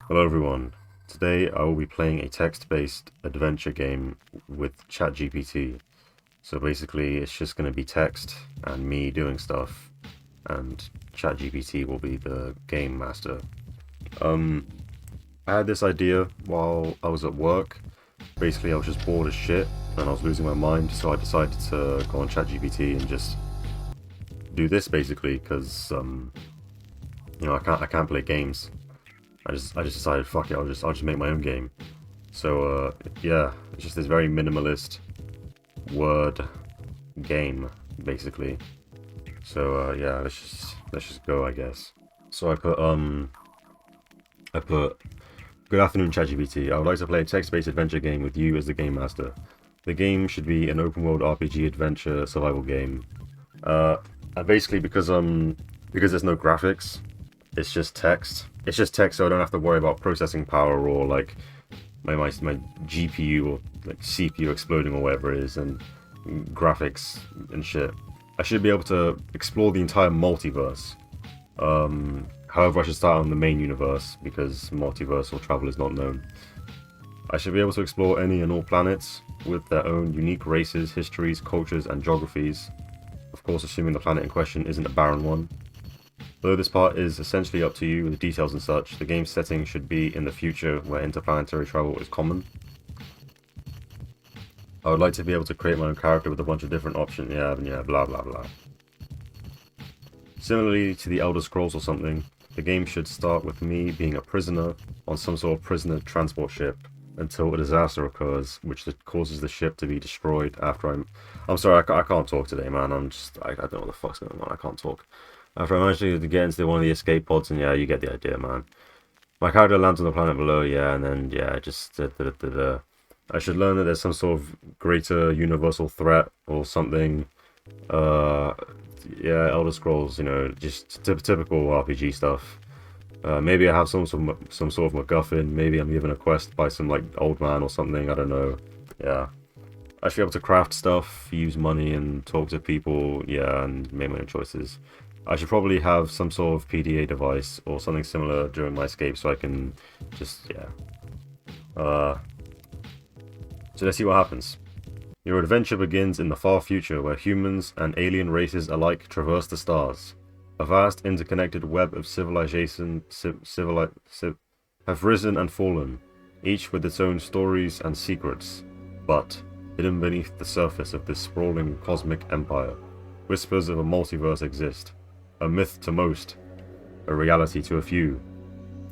Hello everyone. Today I will be playing a text-based adventure game with ChatGPT. So basically it's just going to be text and me doing stuff, and ChatGPT will be the game master. Um, I had this idea while I was at work. Basically I was just bored as shit and I was losing my mind, so I decided to go on ChatGPT and just do this basically because I can't play games. I just decided, fuck it, I'll just make my own game. So yeah, it's just this very minimalist word game basically. So yeah, let's just go, I guess. So I put good afternoon ChatGPT. I would like to play a text-based adventure game with you as the game master. The game should be an open world RPG adventure survival game. Uh and basically because there's no graphics, it's just text. It's just text, so I don't have to worry about processing power or like my GPU or like CPU exploding or whatever it is, and graphics and shit. I should be able to explore the entire multiverse. However, I should start on the main universe because multiversal travel is not known. I should be able to explore any and all planets with their own unique races, histories, cultures, and geographies. Of course, assuming the planet in question isn't a barren one. Though this part is essentially up to you with the details and such, the game's setting should be in the future where interplanetary travel is common. I would like to be able to create my own character with a bunch of different options, yeah, blah blah blah. Similarly to the Elder Scrolls or something, the game should start with me being a prisoner on some sort of prisoner transport ship until a disaster occurs, which causes the ship to be destroyed after I'm sorry, I can't talk today, man. I don't know what the fuck's going on, I can't talk. After I managed to get into one of the escape pods, and yeah, you get the idea, man. My character lands on the planet below, yeah, and then, yeah, just... I should learn that there's some sort of greater universal threat or something. Uh, yeah, Elder Scrolls, just typical RPG stuff. Maybe I have some sort of MacGuffin. Maybe I'm given a quest by some, like, old man or something, I don't know. Yeah. I should be able to craft stuff, use money, and talk to people, yeah, and make my own choices. I should probably have some sort of PDA device or something similar during my escape so I can just, yeah. So let's see what happens. Your adventure begins in the far future where humans and alien races alike traverse the stars. A vast interconnected web of civilization have risen and fallen, each with its own stories and secrets. But, hidden beneath the surface of this sprawling cosmic empire, whispers of a multiverse exist. A myth to most, a reality to a few.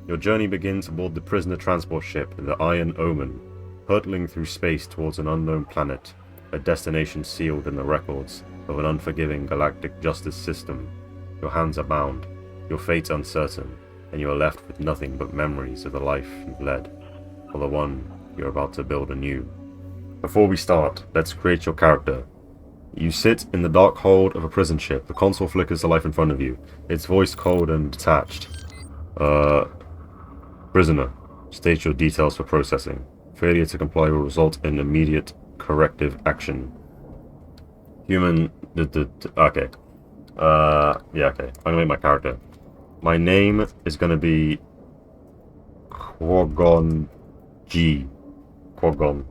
Your journey begins aboard the prisoner transport ship, the Iron Omen, hurtling through space towards an unknown planet, a destination sealed in the records of an unforgiving galactic justice system. Your hands are bound, your fate uncertain, and you are left with nothing but memories of the life you've led, or the one you're about to build anew. Before we start, let's create your character. You sit in the dark hold of a prison ship. The console flickers to life in front of you, its voice cold and detached. Prisoner, state your details for processing. Failure to comply will result in immediate corrective action. Human... Okay. Yeah, okay. I'm gonna make my character. My name is gonna be... Quogon G. Quogon.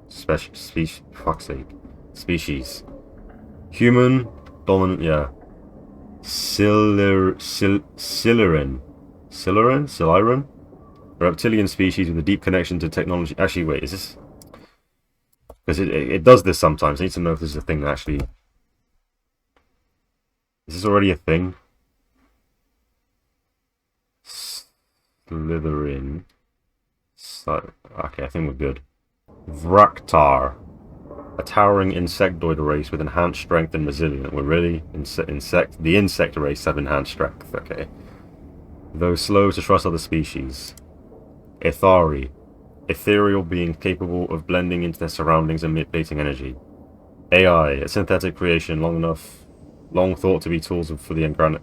Species. Fuck's sake. Species. Human. Dominant, yeah. Silyran? A reptilian species with a deep connection to technology. Actually, wait, is this... Because it does this sometimes. I need to know if this is a thing that actually... Is this already a thing? Slytherin. Okay, I think we're good. Vraktar. A towering insectoid race with enhanced strength and resilience. We're really... The insect race have enhanced strength, okay. Though slow to trust other species. Ethari. Ethereal being capable of blending into their surroundings and manipulating energy. AI. A synthetic creation long thought to be tools for the incarnate...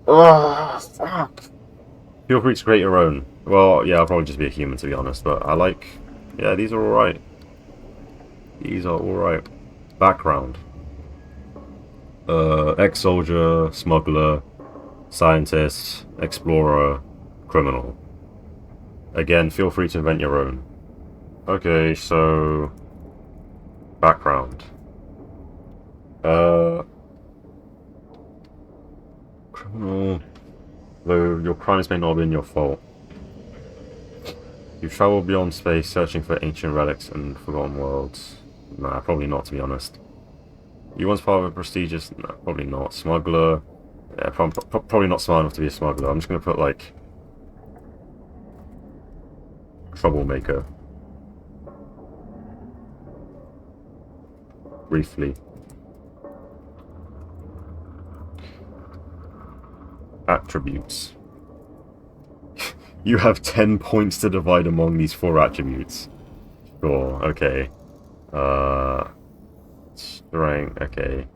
Fuck. Feel free to create your own. Well, yeah, I'll probably just be a human to be honest, but I like... Yeah, these are alright. These are alright. Background. Ex-soldier, smuggler, scientist, explorer, criminal. Again, feel free to invent your own. Okay, so... background. Criminal... Though your crimes may not have been your fault. You travel beyond space searching for ancient relics and forgotten worlds. Nah, probably not, to be honest. You once part of a prestigious... Nah, probably not. Smuggler... Yeah, probably not smart enough to be a smuggler. I'm just gonna put, like... troublemaker. Briefly. Attributes. You have 10 points to divide among these 4 attributes. Sure, okay. Strength, okay.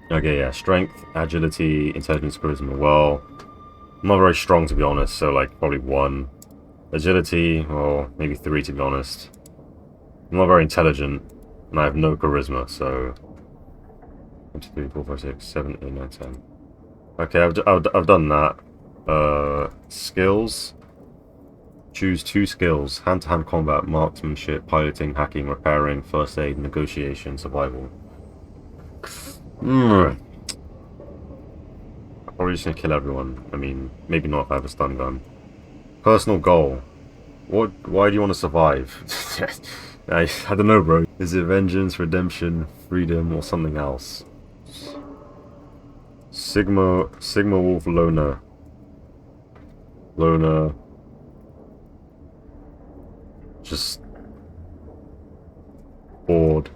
Okay, yeah, strength, agility, intelligence, charisma. Well, I'm not very strong, to be honest, so, like, probably 1. Agility, well, maybe 3, to be honest. I'm not very intelligent, and I have no charisma, so... 1, 2, 3, 4, 5, 6, 7, 8, 9, 10. Okay, I've done that. Skills. Choose 2 skills. Hand-to-hand combat, marksmanship, piloting, hacking, repairing, first aid, negotiation, survival. I'm probably just gonna kill everyone. I mean, maybe not if I have a stun gun. Personal goal. Why do you want to survive? I don't know, bro. Is it vengeance, redemption, freedom, or something else? Sigma Wolf Loner. Just bored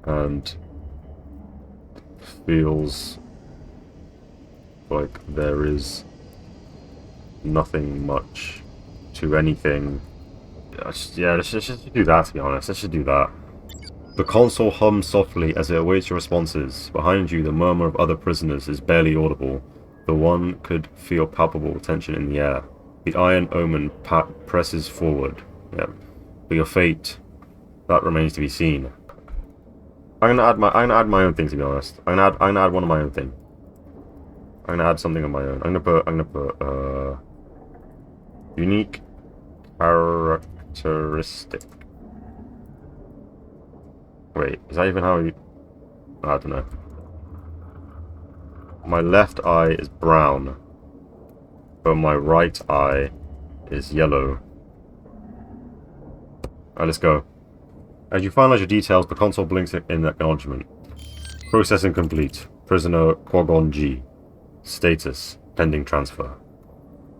and feels like there is nothing much to anything. Yeah, let's just do that, to be honest. Let's just do that. The console hums softly as it awaits your responses. Behind you, the murmur of other prisoners is barely audible, though one could feel palpable tension in the air. The Iron Omen presses forward. Yep. But your fate, that remains to be seen. I'm gonna add my own thing, to be honest. I'm gonna add one of my own thing. I'm gonna add something of my own. I'm gonna put unique characteristic. Wait, is that even how you... I don't know. My left eye is brown, but my right eye is yellow. Alright, let's go. As you finalize your details, the console blinks in acknowledgement. Processing complete. Prisoner Quagon G. Status: pending transfer.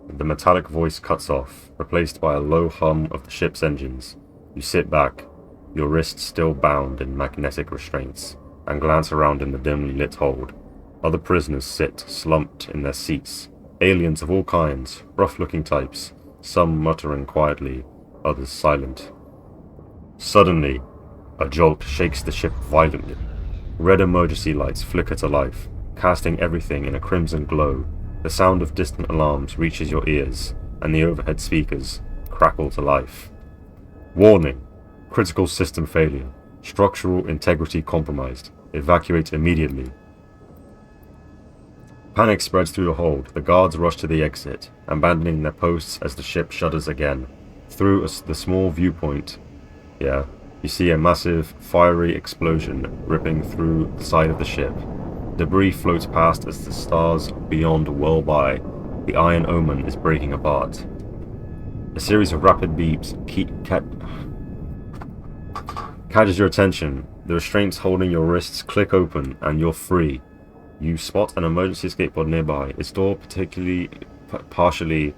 The metallic voice cuts off, replaced by a low hum of the ship's engines. You sit back, your wrists still bound in magnetic restraints, and glance around in the dimly lit hold. Other prisoners sit, slumped in their seats. Aliens of all kinds, rough-looking types, some muttering quietly, others silent. Suddenly, a jolt shakes the ship violently. Red emergency lights flicker to life, casting everything in a crimson glow. The sound of distant alarms reaches your ears, and the overhead speakers crackle to life. Warning! Critical system failure. Structural integrity compromised. Evacuate immediately. Panic spreads through the hold. The guards rush to the exit, abandoning their posts as the ship shudders again. Through the small viewpoint, you see a massive, fiery explosion ripping through the side of the ship. Debris floats past as the stars beyond whirl by. The Iron Omen is breaking apart. A series of rapid beeps catches your attention. The restraints holding your wrists click open, and you're free. You spot an emergency escape pod nearby. Its door partially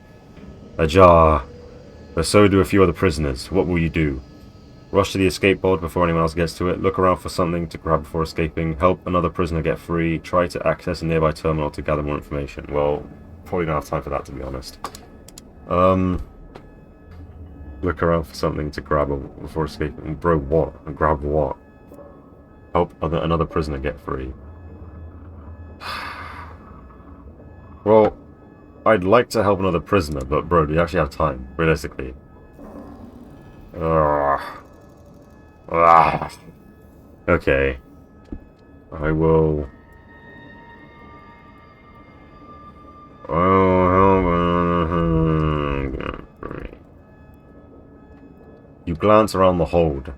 ajar, but so do a few other prisoners. What will you do? Rush to the escape pod before anyone else gets to it. Look around for something to grab before escaping. Help another prisoner get free. Try to access a nearby terminal to gather more information. Well, probably don't have time for that, to be honest. Look around for something to grab before escaping. Bro, what? And grab what? Help another prisoner get free. Well, I'd like to help another prisoner, but bro, do you actually have time? Realistically. Okay. I will You glance around the hold,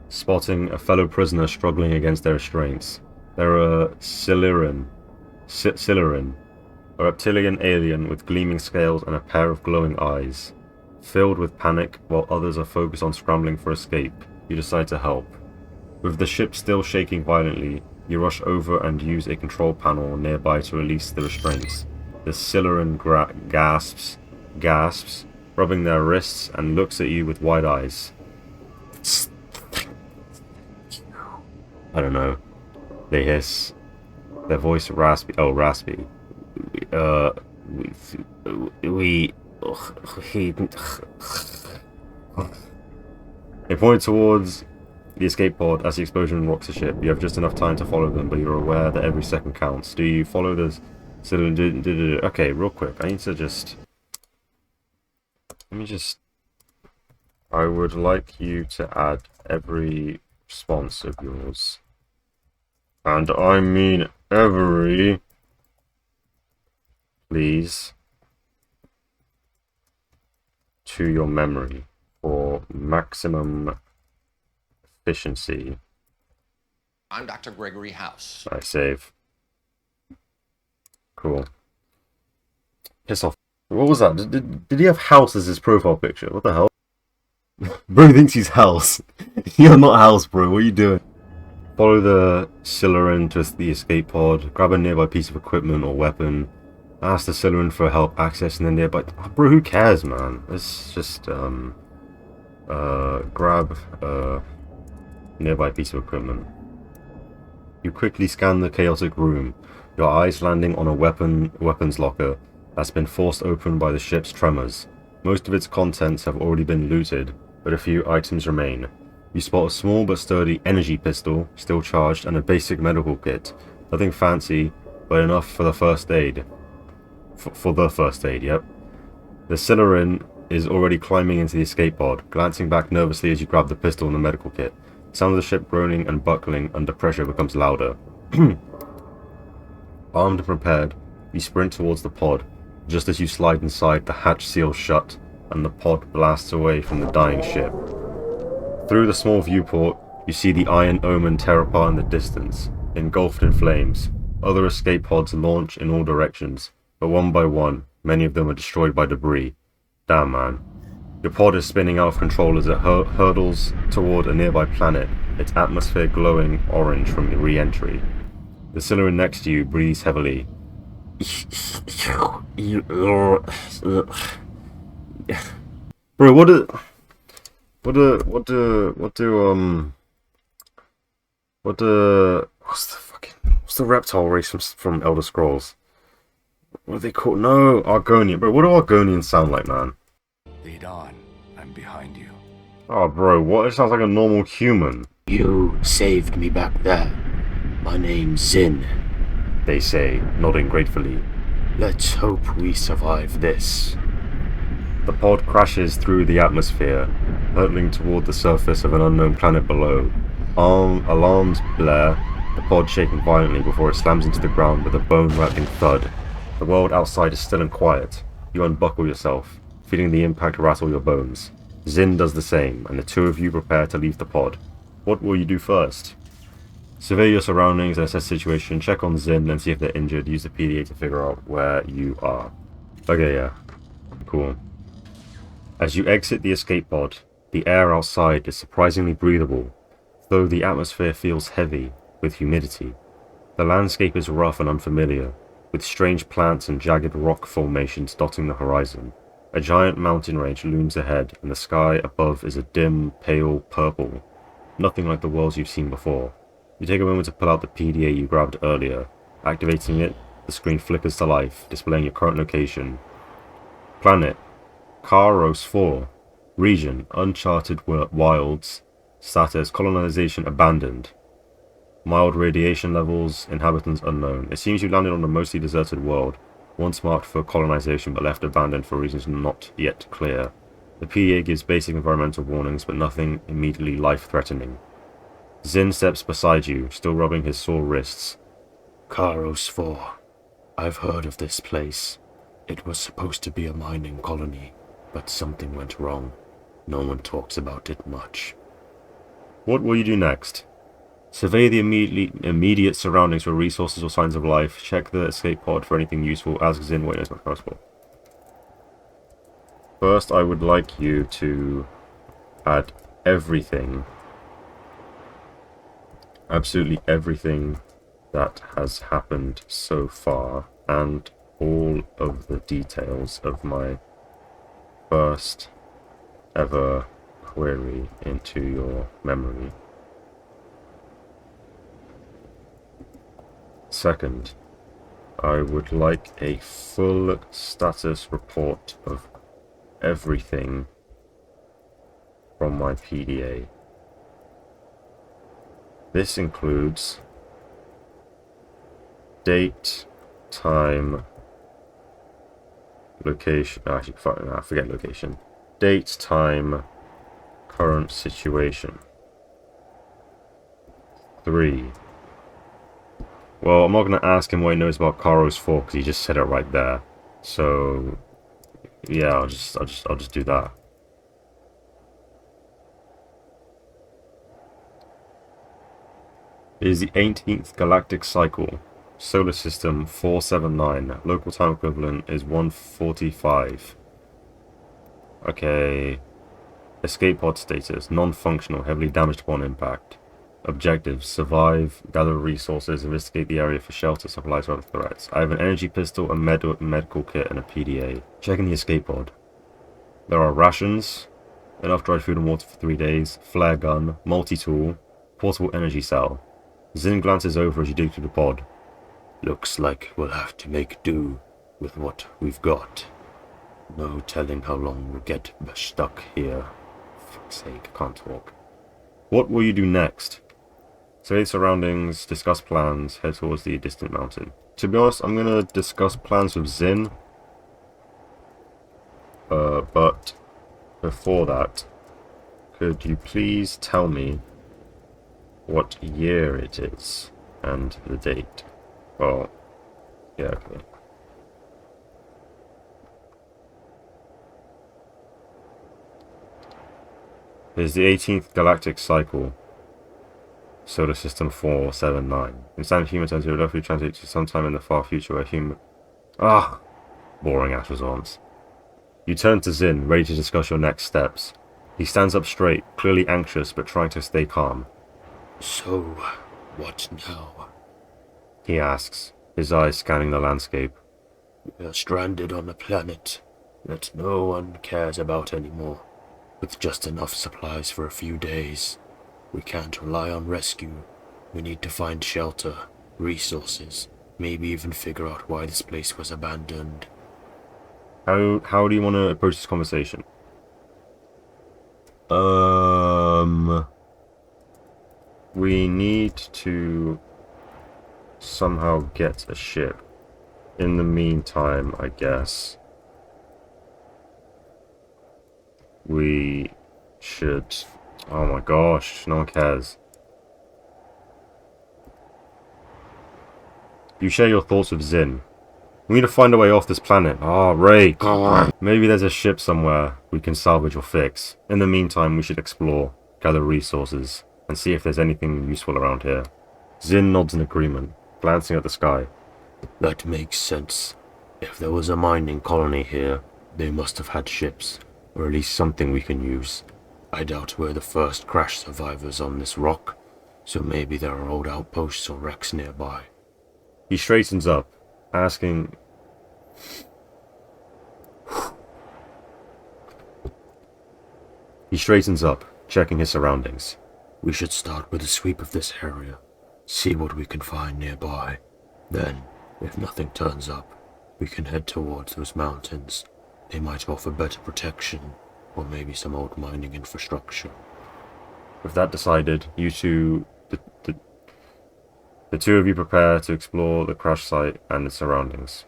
spotting a fellow prisoner struggling against their restraints. They're a Silyran, a reptilian alien with gleaming scales and a pair of glowing eyes. Filled with panic, while others are focused on scrambling for escape, you decide to help. With the ship still shaking violently, you rush over and use a control panel nearby to release the restraints. The Silyran gasps, rubbing their wrists, and looks at you with wide eyes. I don't know. They hiss. Their voice raspy. Oh, raspy. They point towards the escape pod as the explosion rocks the ship. You have just enough time to follow them, but you're aware that every second counts. Do you follow this? Okay, real quick. I need to just... I would like you to add every response of yours. And I mean every... Please. To your memory for maximum efficiency. I'm Dr. Gregory House. I save. Cool. Piss off. What was that? Did he have House as his profile picture? What the hell? Bro thinks he's House. You're not House, bro. What are you doing? Follow the Silyran to the escape pod. Grab a nearby piece of equipment or weapon. Ask the Silyran for help accessing the nearby... Bro, who cares, man? Let's just, grab a nearby piece of equipment. You quickly scan the chaotic room, your eyes landing on a weapons locker that's been forced open by the ship's tremors. Most of its contents have already been looted, but a few items remain. You spot a small but sturdy energy pistol, still charged, and a basic medical kit. Nothing fancy, but enough for the first aid. For the first aid, yep. The Silyran is already climbing into the escape pod, glancing back nervously as you grab the pistol and the medical kit. The sound of the ship groaning and buckling under pressure becomes louder. Armed and prepared, you sprint towards the pod. Just as you slide inside, the hatch seals shut, and the pod blasts away from the dying ship. Through the small viewport, you see the Iron Omen tear apart in the distance, engulfed in flames. Other escape pods launch in all directions, but one by one, many of them are destroyed by debris. Damn, man. Your pod is spinning out of control as it hurtles toward a nearby planet, its atmosphere glowing orange from the re-entry. The Silyran next to you breathes heavily. Bro, what's the reptile race from Elder Scrolls? What are they called? No, Argonian. Bro, what do Argonians sound like, man? Lead on. I'm behind you. Oh, bro, what? It sounds like a normal human. You saved me back there. My name's Zin. They say, nodding gratefully. Let's hope we survive this. The pod crashes through the atmosphere, hurtling toward the surface of an unknown planet below. Alarms blare, the pod shaking violently before it slams into the ground with a bone-rattling thud. The world outside is still and quiet. You unbuckle yourself, feeling the impact rattle your bones. Zin does the same, and the two of you prepare to leave the pod. What will you do first? Survey your surroundings and assess the situation, check on Zin and see if they're injured, use the PDA to figure out where you are. Okay, yeah. Cool. As you exit the escape pod, the air outside is surprisingly breathable, though the atmosphere feels heavy with humidity. The landscape is rough and unfamiliar, with strange plants and jagged rock formations dotting the horizon. A giant mountain range looms ahead, and the sky above is a dim, pale purple, nothing like the worlds you've seen before. You take a moment to pull out the PDA you grabbed earlier. Activating it, the screen flickers to life, displaying your current location. Planet: Karos 4. Region: Uncharted Wilds. Status: Colonization abandoned. Mild radiation levels, inhabitants unknown. It seems you landed on a mostly deserted world, once marked for colonization but left abandoned for reasons not yet clear. The PDA gives basic environmental warnings, but nothing immediately life-threatening. Zin steps beside you, still rubbing his sore wrists. Karos 4. I've heard of this place. It was supposed to be a mining colony, but something went wrong. No one talks about it much. What will you do next? Survey the immediate surroundings for resources or signs of life. Check the escape pod for anything useful. Ask Zin what is not possible. First, I would like you to add everything, absolutely everything that has happened so far, and all of the details of my first ever query into your memory. Second, I would like a full status report of everything from my PDA. This includes date, time, location. Actually, forget location. Date, time, current situation. 3. Well, I'm not going to ask him what he knows about Karo's 4 because he just said it right there. So, yeah, I'll just do that. It is the 18th galactic cycle. Solar system 479. Local time equivalent is 1:45. Okay. Escape pod status. Non-functional. Heavily damaged upon impact. Objectives: survive, gather resources, investigate the area for shelter, supplies, or other threats. I have an energy pistol, a medical kit, and a PDA. Checking the escape pod. There are rations, enough dried food and water for 3 days, flare gun, multi-tool, portable energy cell. Zin glances over as you dig through the pod. Looks like we'll have to make do with what we've got. No telling how long we'll get stuck here. For fuck's sake, I can't talk. What will you do next? Survey the surroundings, discuss plans, head towards the distant mountain. To be honest, I'm going to discuss plans with Zin. But before that, could you please tell me what year it is and the date? Well, yeah, okay. It is the 18th galactic cycle. Solar system 479. In standard human terms, it would roughly translate to sometime in the far future where human... boring ass response. You turn to Zin, ready to discuss your next steps. He stands up straight, clearly anxious, but trying to stay calm. So, what now? He asks, his eyes scanning the landscape. We are stranded on a planet that no one cares about anymore, with just enough supplies for a few days. We can't rely on rescue. We need to find shelter, resources, maybe even figure out why this place was abandoned. How do you want to approach this conversation? We need to somehow get a ship. In the meantime, I guess we should... Oh my gosh, no one cares. You share your thoughts with Zin. We need to find a way off this planet. Ray. Maybe there's a ship somewhere we can salvage or fix. In the meantime, we should explore, gather resources, and see if there's anything useful around here. Zin nods in agreement, glancing at the sky. That makes sense. If there was a mining colony here, they must have had ships, or at least something we can use. I doubt we're the first crash survivors on this rock, so maybe there are old outposts or wrecks nearby. He straightens up, asking... He straightens up, checking his surroundings. We should start with a sweep of this area, see what we can find nearby. Then, if nothing turns up, we can head towards those mountains. They might offer better protection, or maybe some old mining infrastructure. With that decided, you two... The two of you prepare to explore the crash site and its surroundings.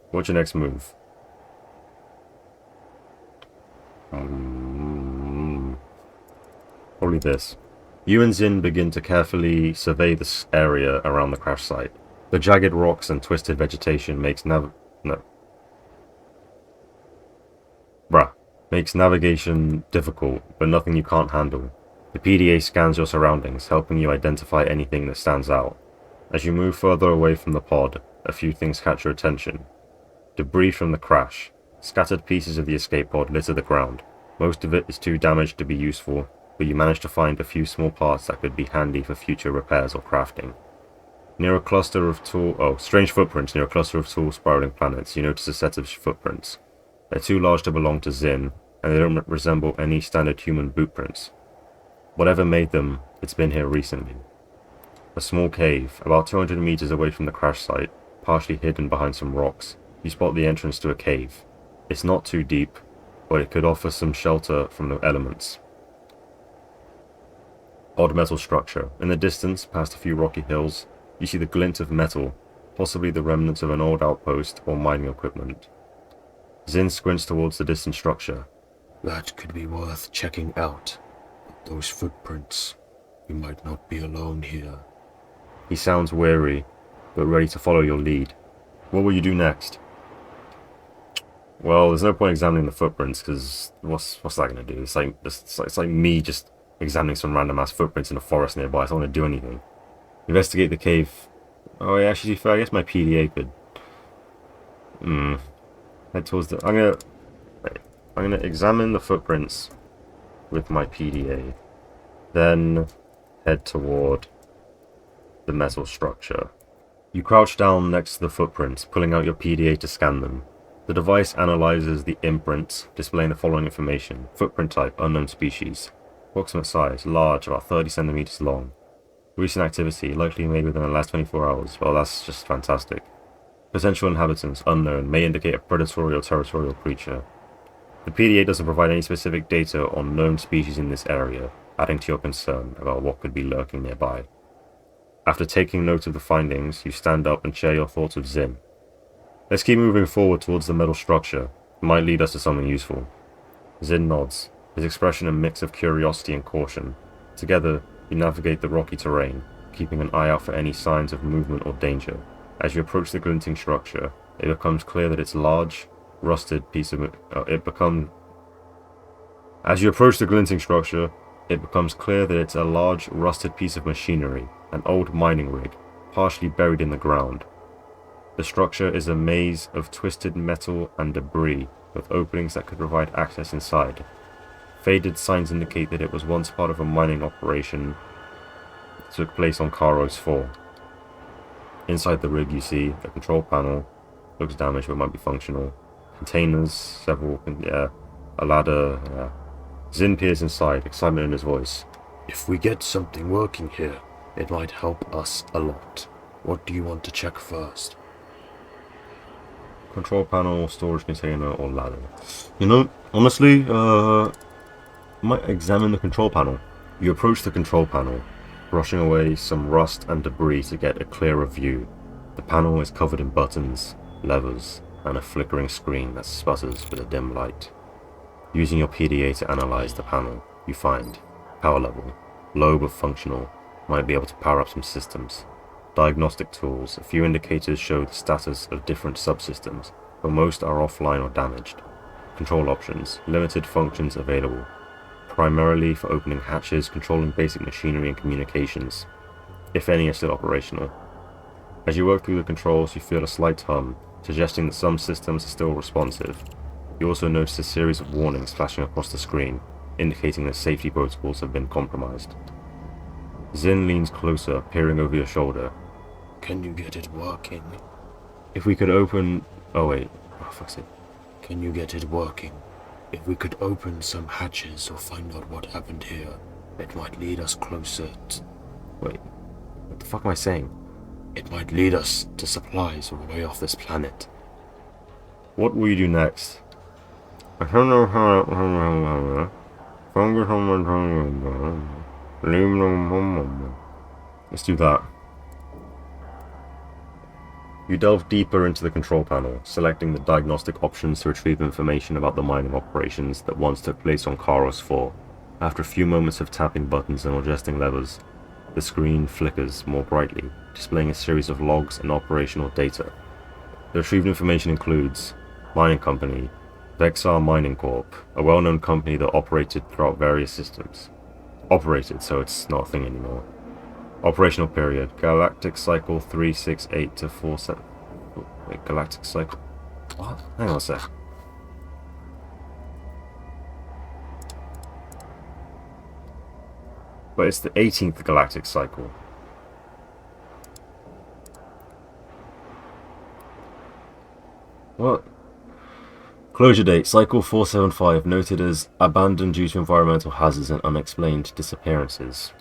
What's your next move? Probably this. You and Zin begin to carefully survey this area around the crash site. The jagged rocks and twisted vegetation makes Bruh. Makes navigation difficult, but nothing you can't handle. The PDA scans your surroundings, helping you identify anything that stands out. As you move further away from the pod, a few things catch your attention. Debris from the crash. Scattered pieces of the escape pod litter the ground. Most of it is too damaged to be useful, but you manage to find a few small parts that could be handy for future repairs or crafting. Near a cluster of strange footprints near a cluster of tall spiraling planets, you notice a set of footprints. They're too large to belong to Zin, and they don't resemble any standard human boot prints. Whatever made them, it's been here recently. A small cave, about 200 meters away from the crash site, partially hidden behind some rocks. You spot the entrance to a cave. It's not too deep, but it could offer some shelter from the elements. Odd metal structure. In the distance, past a few rocky hills, you see the glint of metal, possibly the remnants of an old outpost or mining equipment. Zin squints towards the distant structure. That could be worth checking out. Those footprints. We might not be alone here. He sounds weary, but ready to follow your lead. What will you do next? Well, there's no point examining the footprints, because what's that going to do? It's like me just examining some random ass footprints in a forest nearby. I don't want to do anything. Investigate the cave. Oh yeah, actually, I guess my PDA could. Head towards the. I'm gonna examine the footprints with my PDA, then head toward the metal structure. You crouch down next to the footprints, pulling out your PDA to scan them. The device analyzes the imprints, displaying the following information. Footprint type, unknown species. Approximate size, large, about 30 centimeters long. Recent activity, likely made within the last 24 hours. Well, that's just fantastic. Potential inhabitants, unknown, may indicate a predatory or territorial creature. The PDA doesn't provide any specific data on known species in this area, adding to your concern about what could be lurking nearby. After taking note of the findings, you stand up and share your thoughts with Zin. Let's keep moving forward towards the metal structure. It might lead us to something useful. Zin nods, his expression a mix of curiosity and caution. Together, you navigate the rocky terrain, keeping an eye out for any signs of movement or danger. As you approach the glinting structure, it becomes clear that it's large, rusted piece of As you approach the glinting structure, it becomes clear that it's a large, rusted piece of machinery, an old mining rig, partially buried in the ground. The structure is a maze of twisted metal and debris, with openings that could provide access inside. Faded signs indicate that it was once part of a mining operation that took place on Karos 4. Inside the rig you see a control panel, looks damaged but might be functional, containers, a ladder, Zin peers inside, excitement in his voice. If we get something working here, it might help us a lot. What do you want to check first? Control panel, storage container, or ladder. You know, honestly, I might examine the control panel. You approach the control panel, brushing away some rust and debris to get a clearer view. The panel is covered in buttons, levers, and a flickering screen that sputters with a dim light. Using your PDA to analyze the panel, you find power level, low but functional, might be able to power up some systems. Diagnostic tools, a few indicators show the status of different subsystems, but most are offline or damaged. Control options, limited functions available, primarily for opening hatches, controlling basic machinery and communications, if any are still operational. As you work through the controls, you feel a slight hum, suggesting that some systems are still responsive. You also notice a series of warnings flashing across the screen, indicating that safety protocols have been compromised. Zin leans closer, peering over your shoulder. Can you get it working? If we could open... Oh wait. Oh, fuck's sake. Can you get it working? If we could open some hatches or find out what happened here, it might lead us closer to... Wait. What the fuck am I saying? It might lead us to supplies all the way off this planet. What will you do next? I don't know how... Let's do that. You delve deeper into the control panel, selecting the diagnostic options to retrieve information about the mining operations that once took place on Karos 4. After a few moments of tapping buttons and adjusting levers, the screen flickers more brightly, displaying a series of logs and operational data. The retrieved information includes mining company, Vexar Mining Corp, a well-known company that operated throughout various systems. Operated, so it's not a thing anymore. Operational period, Galactic Cycle 368 to 47... Wait, Galactic Cycle... What? Hang on a sec. But it's the 18th Galactic Cycle. What? Closure date, Cycle 475, noted as abandoned due to environmental hazards and unexplained disappearances.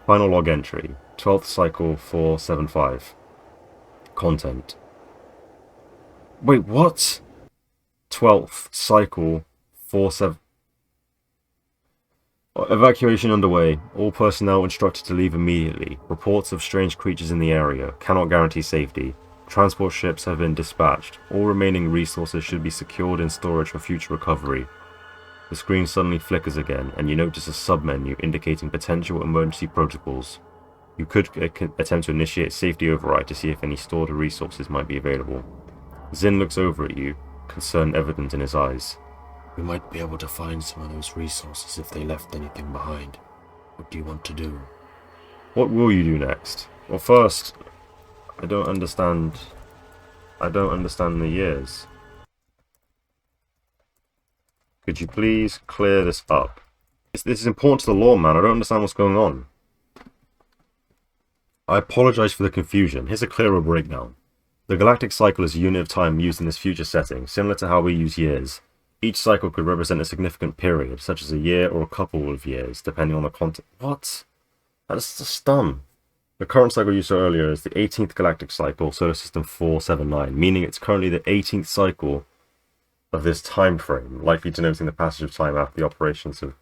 Final log entry, 12th Cycle 475. Content. Wait, what? 12th Cycle 47... Evacuation underway. All personnel instructed to leave immediately. Reports of strange creatures in the area. Cannot guarantee safety. Transport ships have been dispatched. All remaining resources should be secured in storage for future recovery. The screen suddenly flickers again, and you notice a sub-menu indicating potential emergency protocols. You could attempt to initiate safety override to see if any stored resources might be available. Zin looks over at you, concern evident in his eyes. We might be able to find some of those resources if they left anything behind. What do you want to do? What will you do next? Well, first, I don't understand the years. Could you please clear this up? This is important to the lore, man. I don't understand what's going on. I apologize for the confusion. Here's a clearer breakdown. The galactic cycle is a unit of time used in this future setting, similar to how we use years. Each cycle could represent a significant period, such as a year or a couple of years, depending on the content. What? That's just dumb. The current cycle you saw earlier is the 18th galactic cycle, solar system 479, meaning it's currently the 18th cycle of this time frame, likely denoting the passage of time after the operations of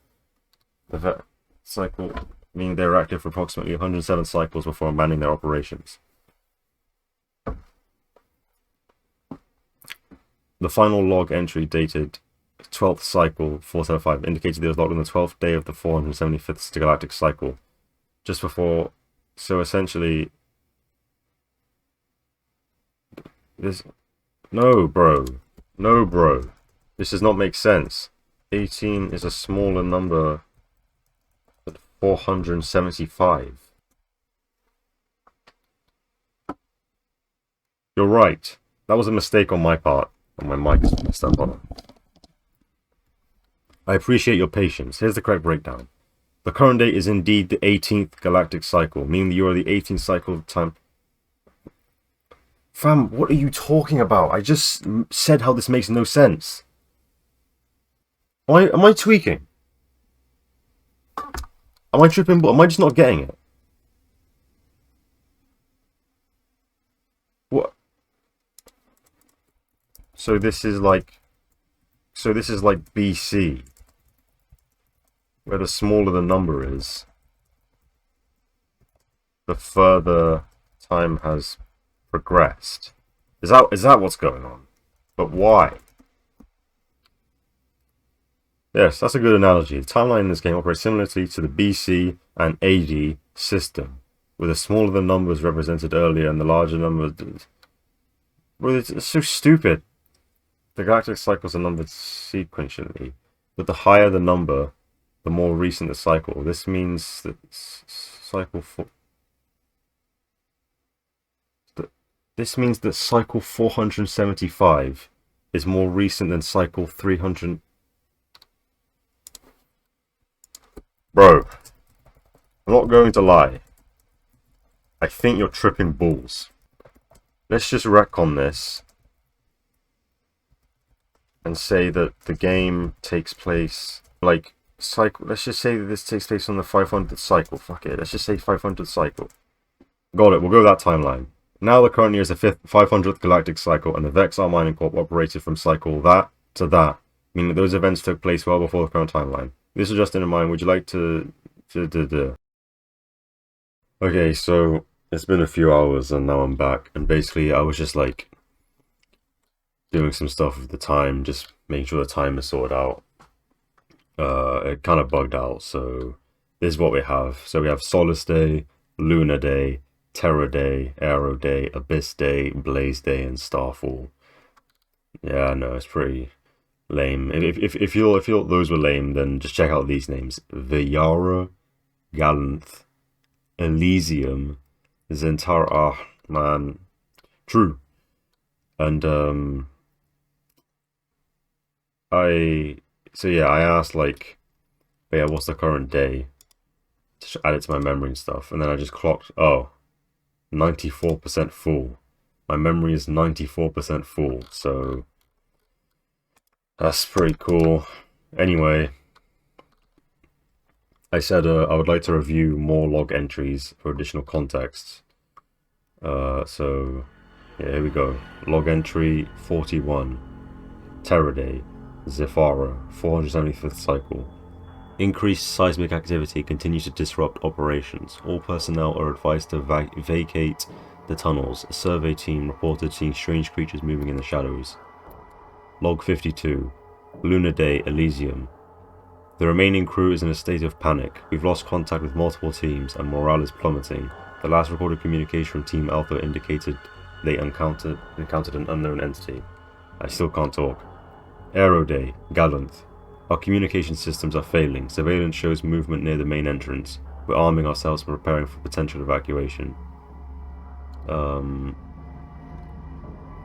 the cycle, meaning they were active for approximately 107 cycles before abandoning their operations. The final log entry dated 12th cycle 475 indicated it was logged on the 12th day of the 475th galactic cycle, just before. So essentially, this. No, bro. This does not make sense. 18 is a smaller number than 475. You're right. That was a mistake on my part. And my mic's messed up on it. I appreciate your patience. Here's the correct breakdown. The current date is indeed the 18th galactic cycle, meaning that you are the 18th cycle of time. Fam, what are you talking about? I just said how this makes no sense. Am I tweaking? Am I tripping? Am I just not getting it? What? So this is like BC, where the smaller the number is, the further time has progressed. Is that what's going on? But why? Yes, that's a good analogy. The timeline in this game operates similarly to the BC and AD system, with the smaller the numbers represented earlier and the larger numbers. Well, it's so stupid. The galactic cycles are numbered sequentially, but the higher the number, the more recent the cycle. This means that cycle 4. This means that cycle 475 is more recent than cycle 300. Bro, I'm not going to lie. I think you're tripping balls. Let's just retcon this and say that the game takes place, like, cycle. Let's just say that this takes place on the 500th cycle. Fuck it. Let's just say 500th cycle. Got it. We'll go with that timeline. Now the current year is the 500th galactic cycle, and the Vexar Mining Corp operated from cycle that to that, meaning that those events took place well before the current timeline. This was just in mind. Would you like to... Okay, so it's been a few hours and now I'm back, and basically I was just like doing some stuff with the time, just making sure the time is sorted out. It kind of bugged out, so this is what we have. So we have Solace Day, Lunar Day, Terror Day, Aero Day, Abyss Day, Blaze Day, and Starfall. Yeah, no, it's pretty lame. If you thought those were lame, then just check out these names: Viara, Galanth, Elysium, Zentar. Ah, man, true. And I asked like, yeah, what's the current day? To add it to my memory and stuff, and then I just clocked. Oh, 94% full. My memory is 94% full, so that's pretty cool. Anyway, I said I would like to review more log entries for additional context. So yeah, here we go. Log entry 41. Terror Day. Zephyra, 475th cycle. Increased seismic activity continues to disrupt operations. All personnel are advised to vacate the tunnels. A survey team reported seeing strange creatures moving in the shadows. Log 52. Lunar Day, Elysium. The remaining crew is in a state of panic. We've lost contact with multiple teams and morale is plummeting. The last recorded communication from Team Alpha indicated they encountered an unknown entity. I still can't talk. Aero Day, Galanth. Our communication systems are failing. Surveillance shows movement near the main entrance. We're arming ourselves and preparing for potential evacuation.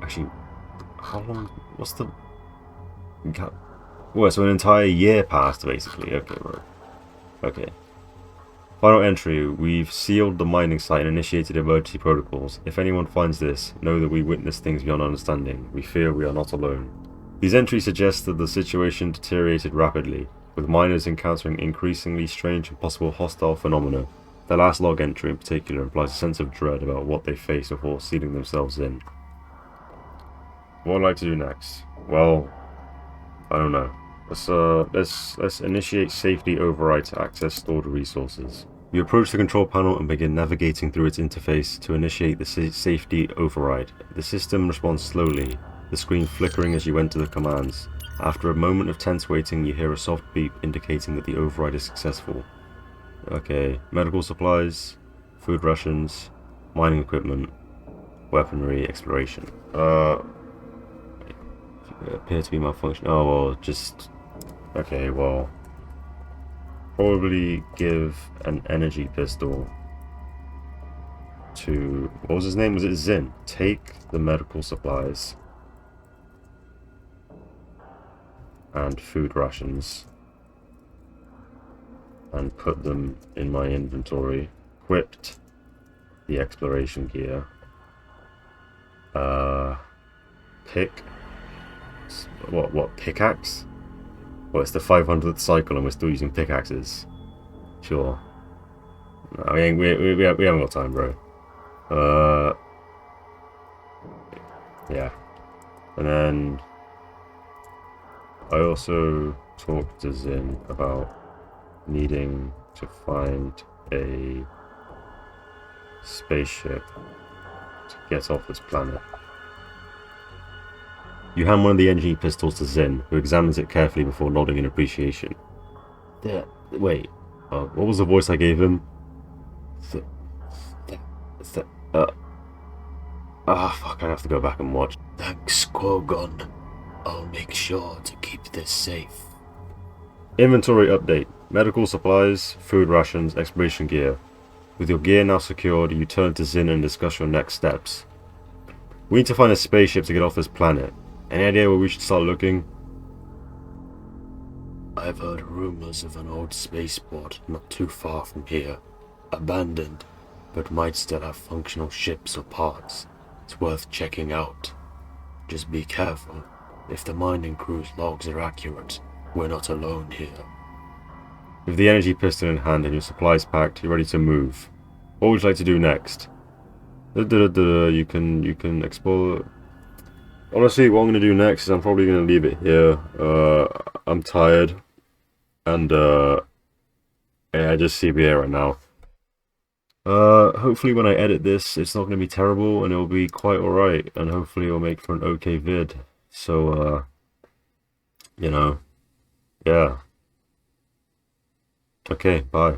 Actually, how long? What's the? Well, so an entire year passed, basically. Okay, right. Okay. Final entry. We've sealed the mining site and initiated emergency protocols. If anyone finds this, know that we witnessed things beyond understanding. We fear we are not alone. These entries suggest that the situation deteriorated rapidly, with miners encountering increasingly strange and possible hostile phenomena. The last log entry in particular implies a sense of dread about what they face before sealing themselves in. What I'd like to do next? Well, I don't know. Let's initiate safety override to access stored resources. You approach the control panel and begin navigating through its interface to initiate the safety override. The system responds slowly, the screen flickering as you enter the commands. After a moment of tense waiting, you hear a soft beep indicating that the override is successful. Okay, medical supplies, food rations, mining equipment, weaponry, exploration. Appear to be malfunction. Oh, well, just... Okay, well... Probably give an energy pistol to... What was his name? Was it Zin? Take the medical supplies and food rations and put them in my inventory. Equipped the exploration gear. Pick. What? Pickaxe? Well, it's the 500th cycle and we're still using pickaxes. Sure. No, we haven't got time, bro. Yeah. And then I also talked to Zin about needing to find a spaceship to get off this planet. You hand one of the energy pistols to Zin, who examines it carefully before nodding in appreciation. Wait, what was the voice I gave him? Fuck, I have to go back and watch. Thanks, Quogon. I'll make sure to keep this safe. Inventory update. Medical supplies, food rations, exploration gear. With your gear now secured, you turn to Zin and discuss your next steps. We need to find a spaceship to get off this planet. Any idea where we should start looking? I've heard rumors of an old spaceport not too far from here. Abandoned, but might still have functional ships or parts. It's worth checking out. Just be careful. If the mining crew's logs are accurate, we're not alone here. With the energy pistol in hand and your supplies packed, you're ready to move. What would you like to do next? You can explore... Honestly, what I'm going to do next is I'm probably going to leave it here. I'm tired. And, yeah, I just CBA right now. Hopefully when I edit this, it's not going to be terrible and it'll be quite alright. And hopefully it'll make for an okay vid. So, you know, yeah. Okay, bye.